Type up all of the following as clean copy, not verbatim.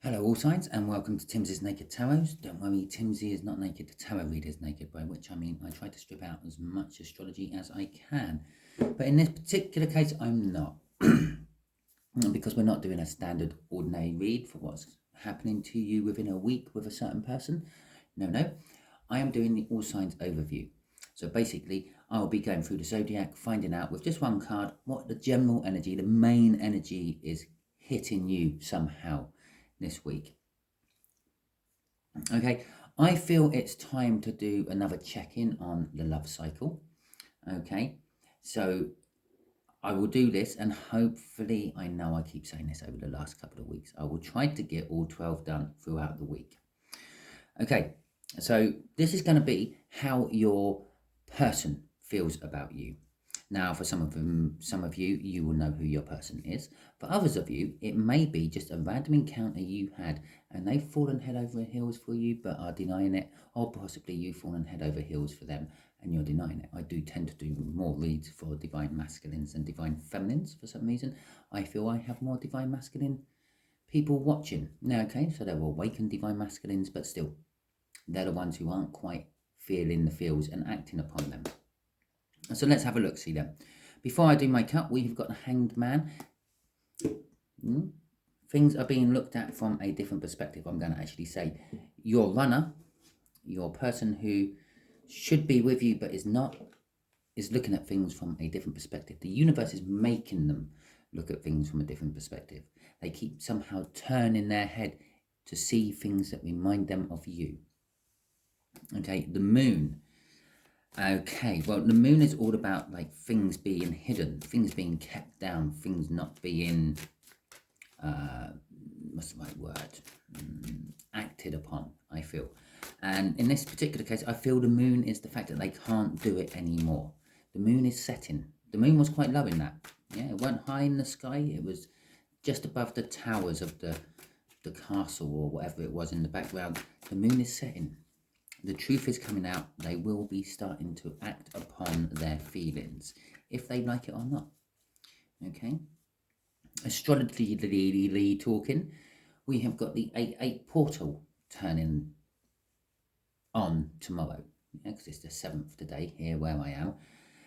Hello all signs and welcome to Timsy's Naked Tarot. Don't worry, Timsy is not naked, the tarot reader is naked, by which I mean I try to strip out as much astrology as I can. But in this particular case, I'm not. Because we're not doing a standard ordinary read for what's happening to you within a week with a certain person. No. I am doing the all signs overview. So basically, I'll be going through the zodiac, finding out with just one card what the general energy, the main energy is hitting you somehow this week. Okay, I feel it's time to do another check-in on the love cycle. Okay, so I will do this, and hopefully, I know I keep saying this over the last couple of weeks, I will try to get all 12 done throughout the week. Okay, so this is going to be how your person feels about you. Now, for some of you, you will know who your person is. For others of you, it may be just a random encounter you had and they've fallen head over heels for you but are denying it, or possibly you've fallen head over heels for them and you're denying it. I do tend to do more reads for divine masculines than divine feminines for some reason. I feel I have more divine masculine people watching. Now, okay, so they're awakened divine masculines, but still, they're the ones who aren't quite feeling the feels and acting upon them. So let's have a look, see then. Before I do my cut, we have got the Hanged Man. Things are being looked at from a different perspective. I'm going to actually say your runner, your person who should be with you but is not, is looking at things from a different perspective. The universe is making them look at things from a different perspective. They keep somehow turning their head to see things that remind them of you. Okay, the Moon. Okay, well, the Moon is all about like things being hidden, things being kept down, things not being, what's the right word? Acted upon, I feel. And in this particular case, I feel the Moon is the fact that they can't do it anymore. The Moon is setting. The Moon was quite low in that. Yeah, it weren't high in the sky. It was just above the towers of the castle or whatever it was in the background. The Moon is setting. The truth is coming out. They will be starting to act upon their feelings, if they like it or not. Okay. Astrologically talking, we have got the 8-8 portal turning on tomorrow. Yeah, because it's the 7th today here where I am.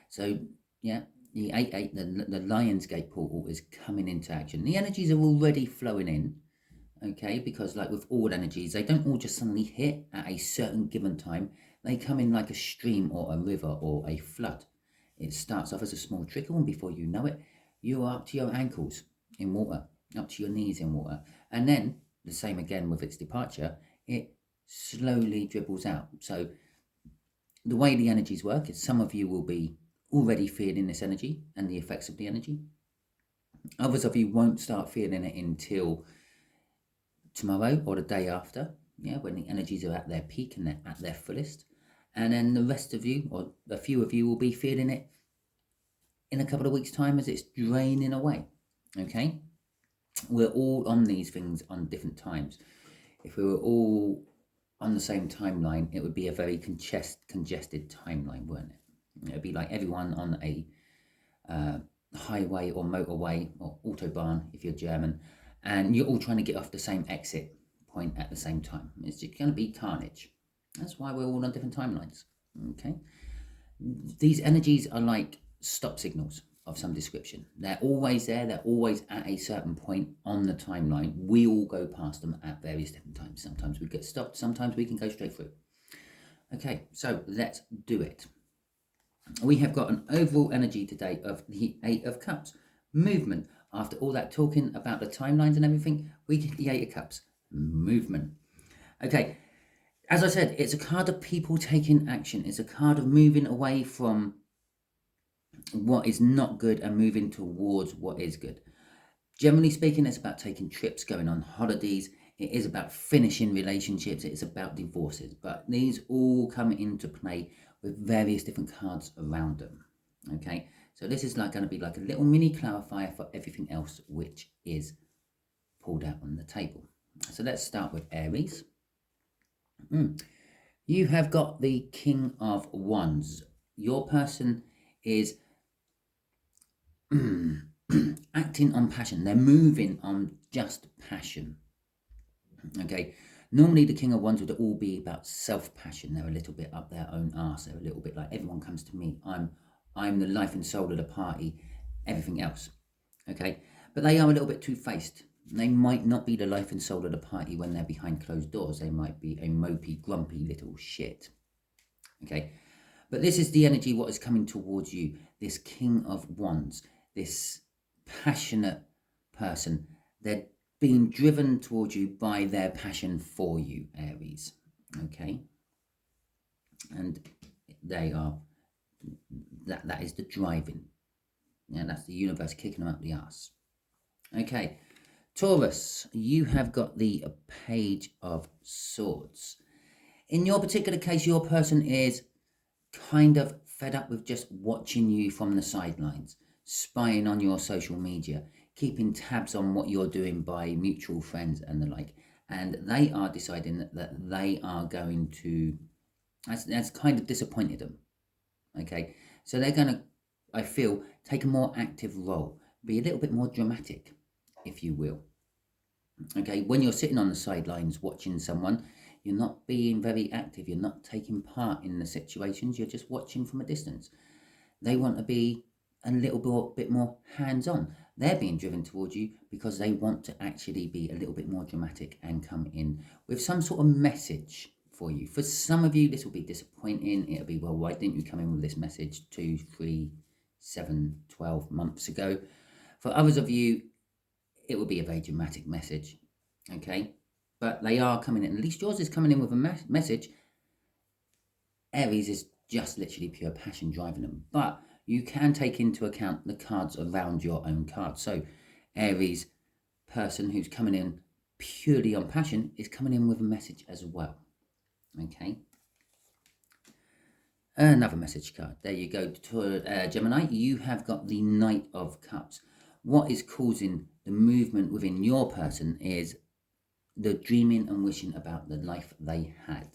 So, yeah, the 8-8, the Lionsgate portal is coming into action. The energies are already flowing in. Okay, because like with all energies, they don't all just suddenly hit at a certain given time. They come in like a stream or a river or a flood. It starts off as a small trickle, and before you know it, you're up to your ankles in water, up to your knees in water. And then the same again with its departure, it slowly dribbles out. So the way the energies work is some of you will be already feeling this energy and the effects of the energy. Others of you won't start feeling it until tomorrow or the day after, yeah, when the energies are at their peak and they're at their fullest. And then the rest of you, or a few of you, will be feeling it in a couple of weeks' time as it's draining away. Okay, we're all on these things on different times. If we were all on the same timeline, it would be a very congested timeline, wouldn't it? It would be like everyone on a highway or motorway or autobahn if you're German, and you're all trying to get off the same exit point at the same time. It's just going to be carnage. That's why we're all on different timelines. Okay, these energies are like stop signals of some description. They're always there. They're always at a certain point on the timeline. We all go past them at various different times. Sometimes we get stopped. Sometimes we can go straight through. Okay, so let's do it. We have got an overall energy today of the 8 of Cups. Movement. After all that talking about the timelines and everything, we get the 8 of Cups. Movement. Okay, as I said, it's a card of people taking action. It's a card of moving away from what is not good and moving towards what is good. Generally speaking, it's about taking trips, going on holidays. It is about finishing relationships. It is about divorces. But these all come into play with various different cards around them. Okay, so this is like going to be like a little mini clarifier for everything else which is pulled out on the table. So let's start with Aries. You have got the King of Wands. Your person is acting on passion. They're moving on just passion. Okay, normally the King of Wands would all be about self-passion. They're a little bit up their own arse. They're a little bit like, everyone comes to me. I'm the life and soul of the party, everything else. Okay, but they are a little bit two-faced. They might not be the life and soul of the party when they're behind closed doors. They might be a mopey, grumpy little shit. Okay, but this is the energy what is coming towards you. This King of Wands, this passionate person. They're being driven towards you by their passion for you, Aries. Okay, and they are, that is the driving. Yeah, that's the universe kicking them up the arse. Okay, Taurus, you have got the Page of Swords. In your particular case, your person is kind of fed up with just watching you from the sidelines, spying on your social media, keeping tabs on what you're doing by mutual friends and the like. And they are deciding that they are going to, that's kind of disappointed them. Okay, so they're going to, I feel, take a more active role, be a little bit more dramatic, if you will. Okay, when you're sitting on the sidelines watching someone, you're not being very active. You're not taking part in the situations. You're just watching from a distance. They want to be a little bit more hands-on. They're being driven towards you because they want to actually be a little bit more dramatic and come in with some sort of message for you. For some of you, this will be disappointing. It'll be, well, why didn't you come in with this message 2, 3, 7, 12 months ago? For others of you, it will be a very dramatic message. Okay, but they are coming in. At least yours is coming in with a message. Aries is just literally pure passion driving them. But you can take into account the cards around your own card. So Aries person who's coming in purely on passion is coming in with a message as well. Okay. Another message card. There you go. To Gemini, you have got the Knight of Cups. What is causing the movement within your person is the dreaming and wishing about the life they had.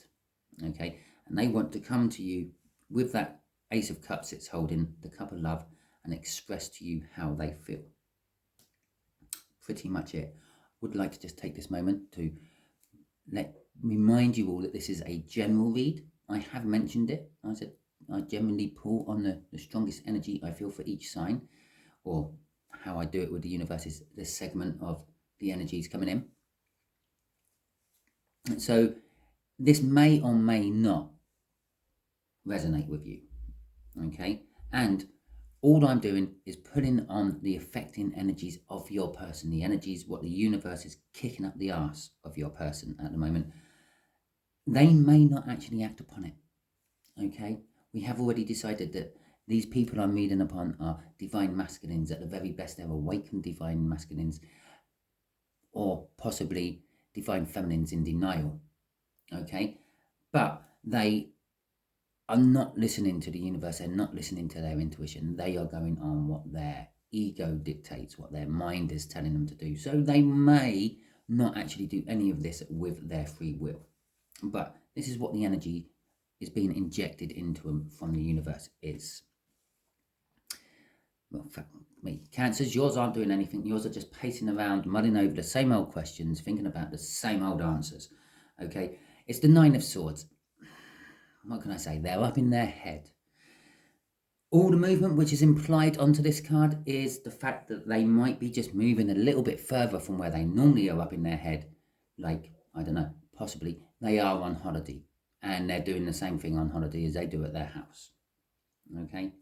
Okay, and they want to come to you with that Ace of Cups it's holding, the cup of love, and express to you how they feel. Pretty much it. Would like to just take this moment to remind you all that this is a general read. I have mentioned it. I said I generally pull on the strongest energy I feel for each sign, or how I do it with the universe is this segment of the energies coming in. So this may or may not resonate with you, okay? And all I'm doing is putting on the affecting energies of your person, the energies, what the universe is kicking up the arse of your person at the moment. They may not actually act upon it, okay? We have already decided that these people I'm reading upon are divine masculines. At the very best, they're awakened divine masculines, or possibly divine feminines in denial, okay? But they are not listening to the universe. They're not listening to their intuition. They are going on what their ego dictates, what their mind is telling them to do. So they may not actually do any of this with their free will. But this is what the energy is being injected into them from the universe is. Well, for me, Cancers, yours aren't doing anything. Yours are just pacing around, mulling over the same old questions, thinking about the same old answers. Okay, it's the Nine of Swords. What can I say? They're up in their head. All the movement which is implied onto this card is the fact that they might be just moving a little bit further from where they normally are up in their head. Like, I don't know, possibly they are on holiday and they're doing the same thing on holiday as they do at their house. Okay?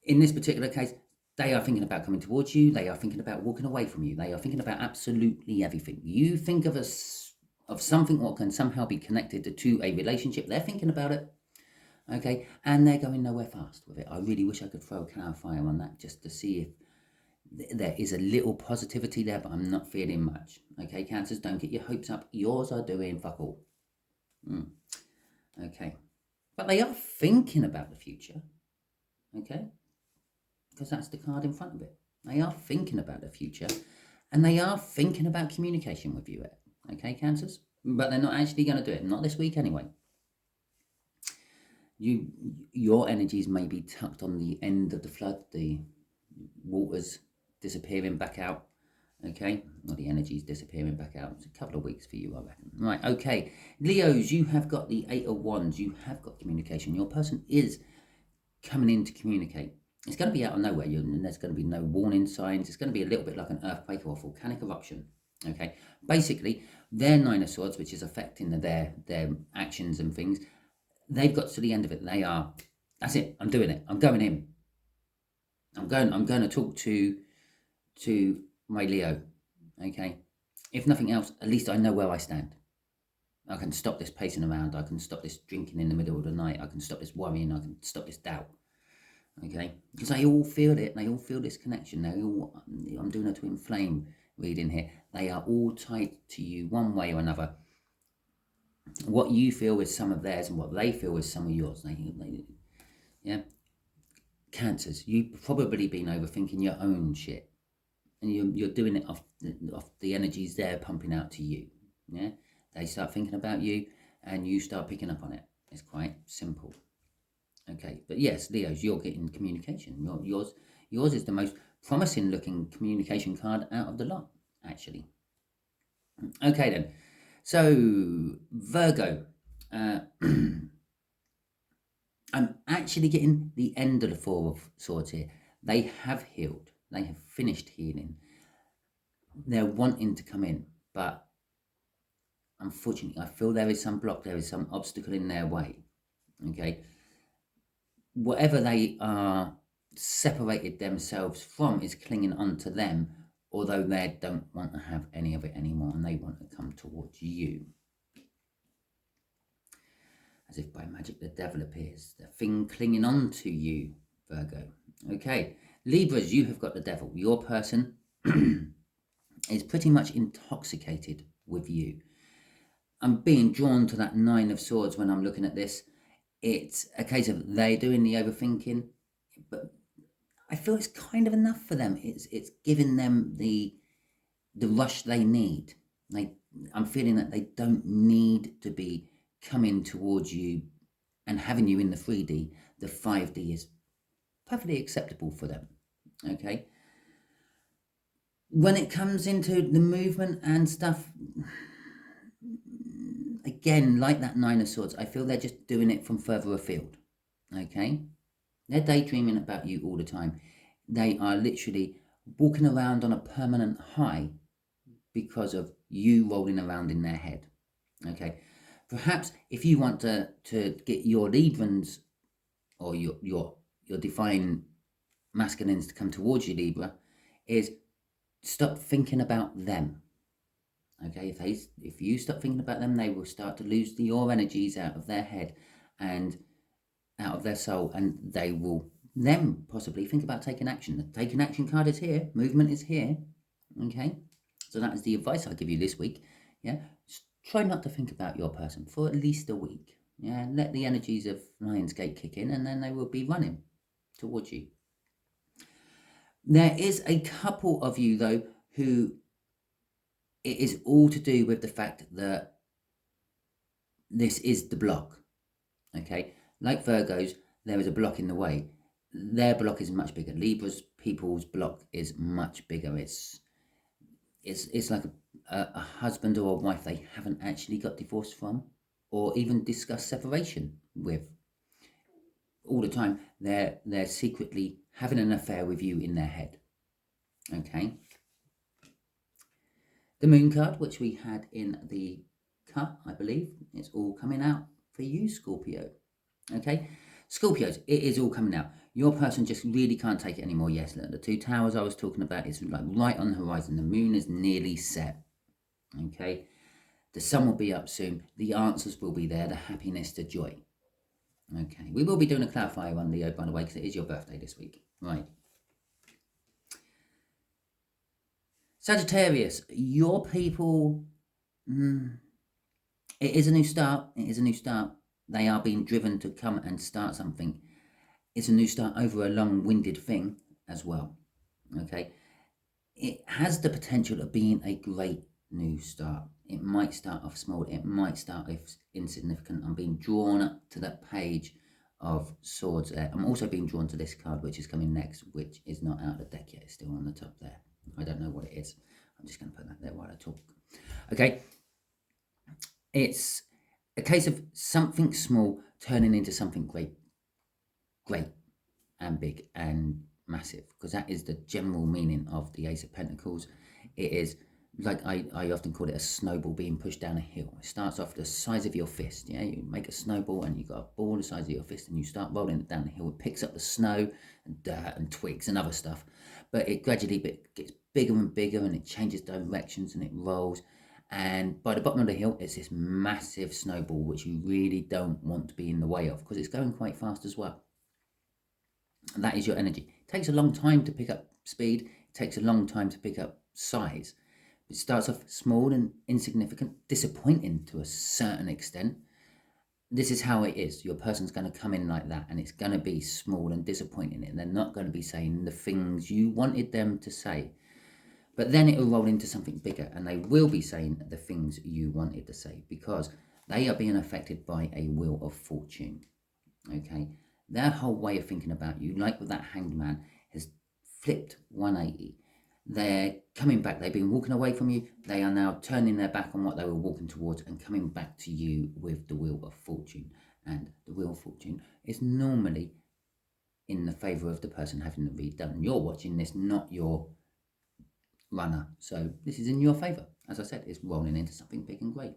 In this particular case, they are thinking about coming towards you. They are thinking about walking away from you. They are thinking about absolutely everything. You think of something what can somehow be connected to a relationship. They're thinking about it. Okay, and they're going nowhere fast with it. I really wish I could throw a can of fire on that just to see if there is a little positivity there, but I'm not feeling much. Okay, Cancers, don't get your hopes up. Yours are doing fuck all. Okay, but they are thinking about the future. Okay, because that's the card in front of it. They are thinking about the future, and they are thinking about communication with you. Okay, Cancers, but they're not actually going to do it. Not this week anyway. Your energies may be tucked on the end of the flood, the waters disappearing back out, Okay, well, the energy's disappearing back out. It's a couple of weeks for you, I reckon. Right, okay. Leos, you have got the 8 of Wands. You have got communication. Your person is coming in to communicate. It's going to be out of nowhere. There's going to be no warning signs. It's going to be a little bit like an earthquake or a volcanic eruption. Okay, basically, their 9 of Swords, which is affecting their actions and things, they've got to the end of it. They are, that's it. I'm doing it. I'm going in. I'm going to talk to my Leo. Okay, if nothing else, at least I know where I stand. I can stop this pacing around. I can stop this drinking in the middle of the night. I can stop this worrying. I can stop this doubt. Okay, because they all feel it. They all feel this connection. I'm doing a twin flame reading here. They are all tied to you one way or another. What you feel is some of theirs, and what they feel is some of yours. Yeah. Cancers, you've probably been overthinking your own shit, and you're doing it off the energies they're pumping out to you. Yeah, they start thinking about you, and you start picking up on it. It's quite simple. Okay, but yes, Leos, you're getting communication. Yours is the most promising looking communication card out of the lot, actually. Okay then, so Virgo, I'm actually getting the end of the 4 of Swords here. They have healed. They have finished healing. They're wanting to come in, but unfortunately, I feel there is some block. There is some obstacle in their way. Okay. Whatever they are separated themselves from is clinging onto them, although they don't want to have any of it anymore, and they want to come towards you. As if by magic the devil appears, the thing clinging on to you, Virgo. Okay, Libras, you have got the devil. Your person is pretty much intoxicated with you. I'm being drawn to that 9 of Swords when I'm looking at this. It's a case of they doing the overthinking, but I feel it's kind of enough for them. It's giving them the rush they need. I'm feeling that they don't need to be coming towards you and having you in the 3D. The 5D is perfectly acceptable for them. Okay. When it comes into the movement and stuff, again, like that 9 of Swords, I feel they're just doing it from further afield. Okay. They're daydreaming about you all the time. They are literally walking around on a permanent high because of you rolling around in their head. Okay. Perhaps if you want to get your Librans or your divine masculines to come towards you, Libra, is stop thinking about them. Okay, if you stop thinking about them, they will start to lose your energies out of their head and out of their soul, and they will then possibly think about taking action. The taking action card is here. Movement is here. Okay, so that is the advice I give you this week. Yeah, just try not to think about your person for at least a week. Yeah, let the energies of Lionsgate kick in, and then they will be running towards you. There is a couple of you though who it is all to do with the fact that this is the block. Okay, like Virgos, there is a block in the way. Their block is much bigger. Libra's people's block is much bigger. It's like a husband or a wife they haven't actually got divorced from, or even discussed separation with. All the time, they're secretly having an affair with you in their head. Okay. The moon card, which we had in the cut, I believe, it's all coming out for you, Scorpio. Okay, Scorpios, it is all coming out. Your person just really can't take it anymore. Yes, look, the 2 towers I was talking about is like right on the horizon. The moon is nearly set. Okay, the sun will be up soon. The answers will be there. The happiness, the joy. Okay, we will be doing a clarifier on Leo, by the way, because it is your birthday this week. Right. Sagittarius, your people, it is a new start. It is a new start. They are being driven to come and start something. It's a new start over a long-winded thing as well. Okay. It has the potential of being a great new start. It might start off small. It might start off insignificant. I'm being drawn up to that page of Swords there. I'm also being drawn to this card, which is coming next, which is not out of the deck yet. It's still on the top there. I don't know what it is. I'm just going to put that there while I talk. Okay. It's a case of something small turning into something great and big and massive, because that is the general meaning of the Ace of Pentacles. It is like I often call it a snowball being pushed down a hill. It starts off the size of your fist. Yeah, you make a snowball and you've got a ball the size of your fist, and you start rolling it down the hill. It picks up the snow and dirt and twigs and other stuff, but it gradually gets bigger and bigger, and it changes directions and it rolls. And by the bottom of the hill, it's this massive snowball which you really don't want to be in the way of, because it's going quite fast as well. And that is your energy. It takes a long time to pick up speed. It takes a long time to pick up size. It starts off small and insignificant, disappointing to a certain extent. This is how it is. Your person's going to come in like that, and it's going to be small and disappointing, and they're not going to be saying the things you wanted them to say. But then it will roll into something bigger, and they will be saying the things you wanted to say, because they are being affected by a wheel of fortune. Okay? Their whole way of thinking about you, like with that Hanged Man, has flipped 180. They're coming back. They've been walking away from you. They are now turning their back on what they were walking towards and coming back to you with the Wheel of Fortune. And the Wheel of Fortune is normally in the favour of the person having the read done. You're watching this, not your runner. So this is in your favour. As I said, it's rolling into something big and great.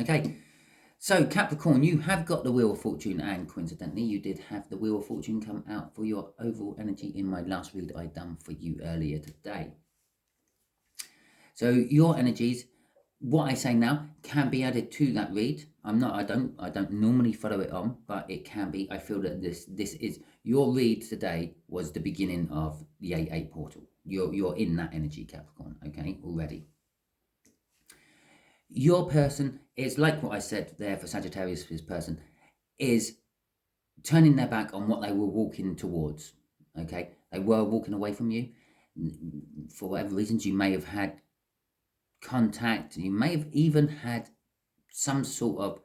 Okay. So, Capricorn, you have got the Wheel of Fortune, and coincidentally, you did have the Wheel of Fortune come out for your overall energy in my last read I done for you earlier today. So, your energies, what I say now, can be added to that read. I don't normally follow it on, but it can be. I feel that this is your read today was the beginning of the 8-8 portal. You're in that energy, Capricorn. Okay, already. Your person is like what I said there for Sagittarius. His person is turning their back on what they were walking towards. Okay, they were walking away from you for whatever reasons. You may have had contact. You may have even had some sort of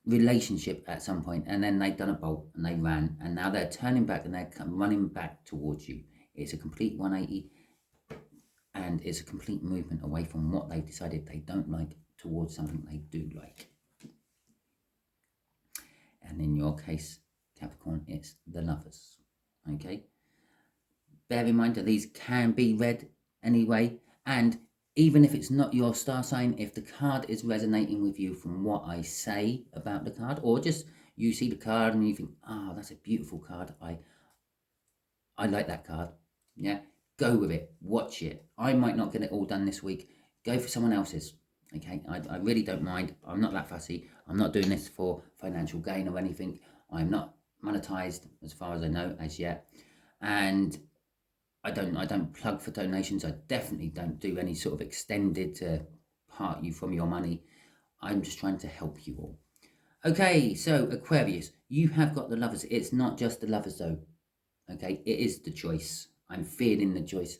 relationship at some point, and then they've done a bolt and they ran, and now they're turning back and they're running back towards you. It's a complete 180. And it's a complete movement away from what they've decided they don't like towards something they do like. And in your case, Capricorn, it's the Lovers. Okay? Bear in mind that these can be read anyway. And even if it's not your star sign, if the card is resonating with you from what I say about the card, or just you see the card and you think, oh, that's a beautiful card. I like that card. Yeah? Go with it. Watch it. I might not get it all done this week. Go for someone else's. Okay? I really don't mind. I'm not that fussy. I'm not doing this for financial gain or anything. I'm not monetized as far as I know as yet. And I don't plug for donations. I definitely don't do any sort of extended to part you from your money. I'm just trying to help you all. Okay, so Aquarius, you have got the Lovers. It's not just the Lovers though. Okay, it is the choice. I'm feeling the choice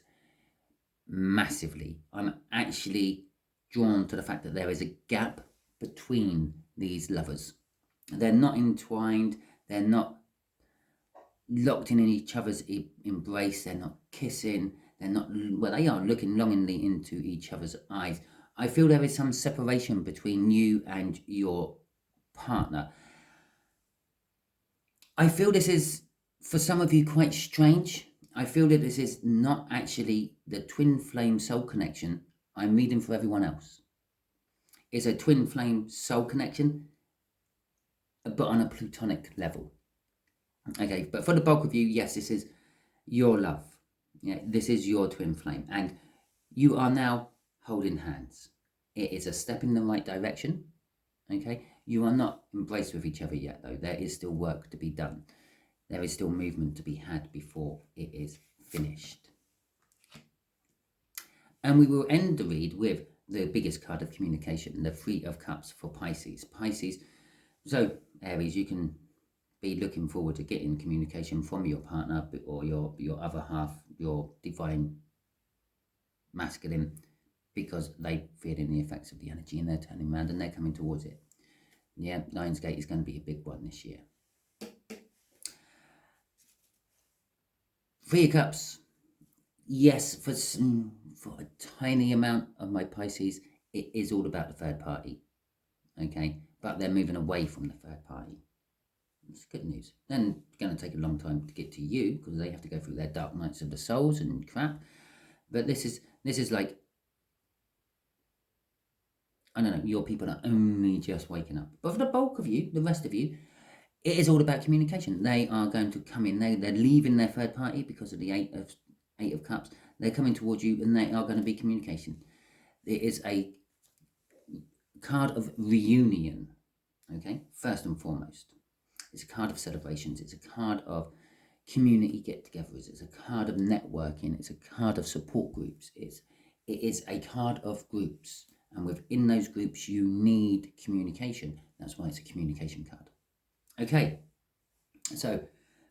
massively. I'm actually drawn to the fact that there is a gap between these lovers. They're not entwined. They're not locked in each other's embrace. They're not kissing. They're not, well, they are looking longingly into each other's eyes. I feel there is some separation between you and your partner. I feel this is, for some of you, quite strange. I feel that this is not actually the twin flame soul connection I'm reading for everyone else. It's a twin flame soul connection, but on a plutonic level. Okay, but for the bulk of you, yes, this is your love. Yeah, this is your twin flame, and you are now holding hands. It is a step in the right direction. Okay, you are not embraced with each other yet, though. There is still work to be done. There is still movement to be had before it is finished. And we will end the read with the biggest card of communication, the Three of Cups for Pisces. Pisces, so Aries, you can be looking forward to getting communication from your partner or your other half, your divine masculine, because they're feeling the effects of the energy and they're turning around and they're coming towards it. Yeah, Lionsgate is going to be a big one this year. Three of Cups. Yes, for a tiny amount of my Pisces, it is all about the third party. Okay, but they're moving away from the third party. It's good news. Then it's going to take a long time to get to you because they have to go through their dark nights of the souls and crap. But this is like, I don't know, your people are only just waking up. But for the bulk of you, the rest of you, it is all about communication. They are going to come in. They're leaving their third party because of the Eight of Cups. They're coming towards you, and they are going to be communication. It is a card of reunion. Okay, first and foremost, it's a card of celebrations. It's a card of community get-togethers. It's a card of networking. It's a card of support groups. It is a card of groups, and within those groups, you need communication. That's why it's a communication card. Okay, so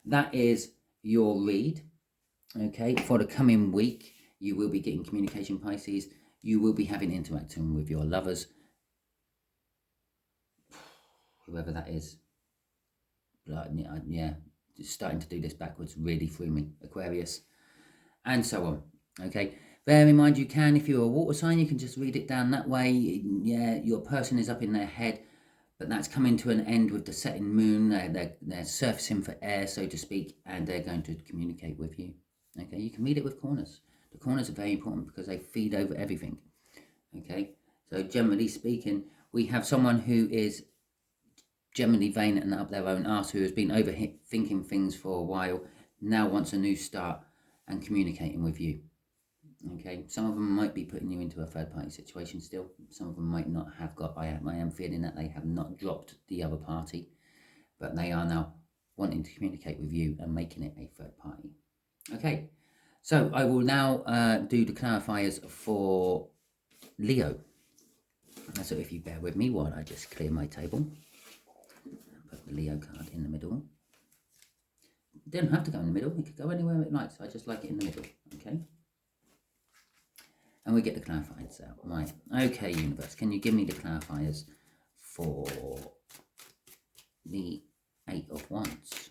that is your read. Okay, for the coming week, you will be getting communication, Pisces. You will be having interaction with your lovers, whoever that is. Yeah, just starting to do this backwards really threw me. Aquarius, and so on. Okay, bear in mind, you can, if you're a water sign, you can just read it down that way. Yeah, your person is up in their head, but that's coming to an end with the setting moon. They're surfacing for air, so to speak, and they're going to communicate with you. Okay, you can read it with corners. The corners are very important because they feed over everything. Okay, so generally speaking, we have someone who is generally vain and up their own arse, who has been overthinking things for a while, now wants a new start and communicating with you. Okay, some of them might be putting you into a third party situation still. Some of them might not have got. I am feeling that they have not dropped the other party, but they are now wanting to communicate with you and making it a third party. Okay, so I will now do the clarifiers for Leo. So if you bear with me while I just clear my table, put the Leo card in the middle. It doesn't have to go in the middle. It could go anywhere it likes. I just like it in the middle. Okay. And we get the clarifiers out. Right. Okay, universe, can you give me the clarifiers for the Eight of Wands?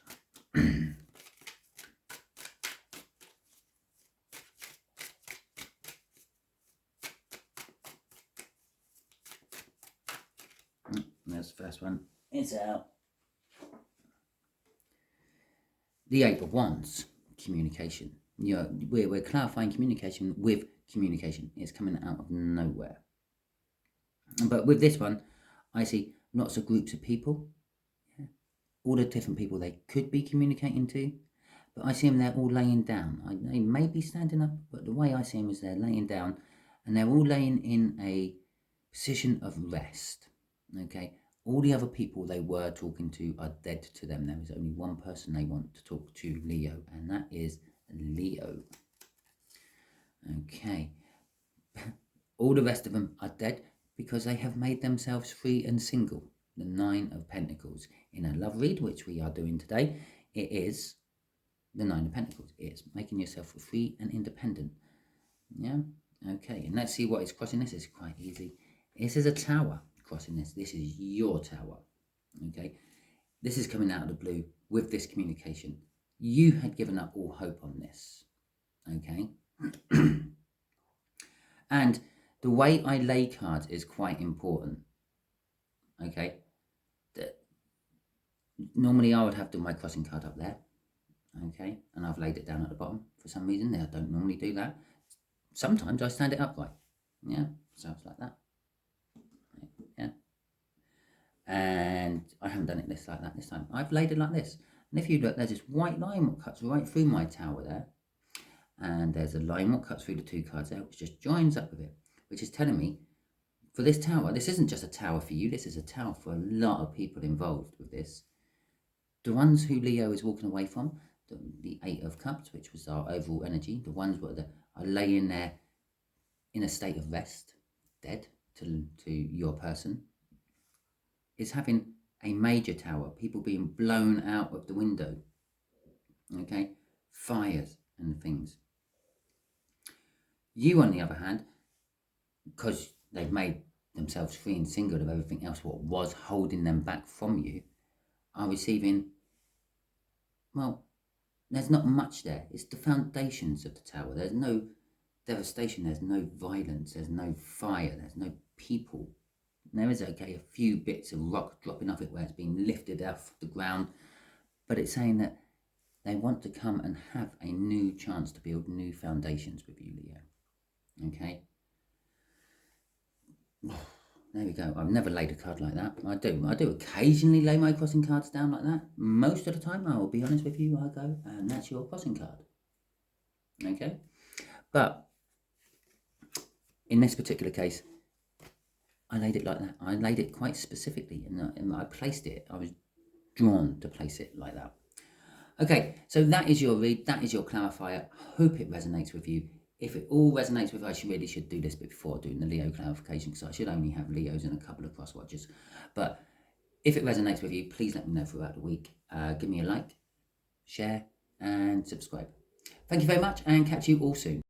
There's the first one. It's out. The Eight of Wands, communication. We're clarifying communication with communication. It's coming out of nowhere. But with this one, I see lots of groups of people. Yeah. All the different people they could be communicating to. But I see them, they're all laying down. They may be standing up, but the way I see them is they're laying down. And they're all laying in a position of rest. Okay, all the other people they were talking to are dead to them. There is only one person they want to talk to, Leo, and that is Leo. Okay, all the rest of them are dead because they have made themselves free and single. The Nine of Pentacles. In a love read, which we are doing today, it is the Nine of Pentacles. It's making yourself free and independent. Yeah, okay, and let's see what is crossing this. Is quite easy. This is a tower crossing this. This is your tower. Okay, this is coming out of the blue with this communication. You had given up all hope on this. Okay, and the way I lay cards is quite important. Okay, normally I would have my crossing card up there. Okay, and I've laid it down at the bottom for some reason. I don't normally do that. Sometimes I stand it upright. Yeah, so it's like that. Yeah, and I haven't done it like that this time. I've laid it like this. And if you look, there's this white line that cuts right through my tower there. And there's a line that cuts through the two cards there, which just joins up with it, which is telling me, for this tower, this isn't just a tower for you, this is a tower for a lot of people involved with this. The ones who Leo is walking away from, the Eight of Cups, which was our overall energy, the ones that are laying there in a state of rest, dead to your person, is having a major tower, people being blown out of the window, okay, fires and things. You, on the other hand, because they've made themselves free and single of everything else what was holding them back from you, are receiving, well, there's not much there. It's the foundations of the tower. There's no devastation, there's no violence, there's no fire, there's no people. There is, okay, a few bits of rock dropping off it where it's been lifted off the ground, but it's saying that they want to come and have a new chance to build new foundations with you, Leo. Okay? There we go. I've never laid a card like that. I do occasionally lay my crossing cards down like that. Most of the time, I will be honest with you, I go, and that's your crossing card. Okay? But in this particular case, I laid it like that. I laid it quite specifically, and I placed it. I was drawn to place it like that. Okay, so that is your read. That is your clarifier. Hope it resonates with you. If it all resonates with you, I really should do this before doing the Leo clarification, because I should only have Leos and a couple of cross watchers. But if it resonates with you, please let me know throughout the week. Give me a like, share, and subscribe. Thank you very much, and catch you all soon.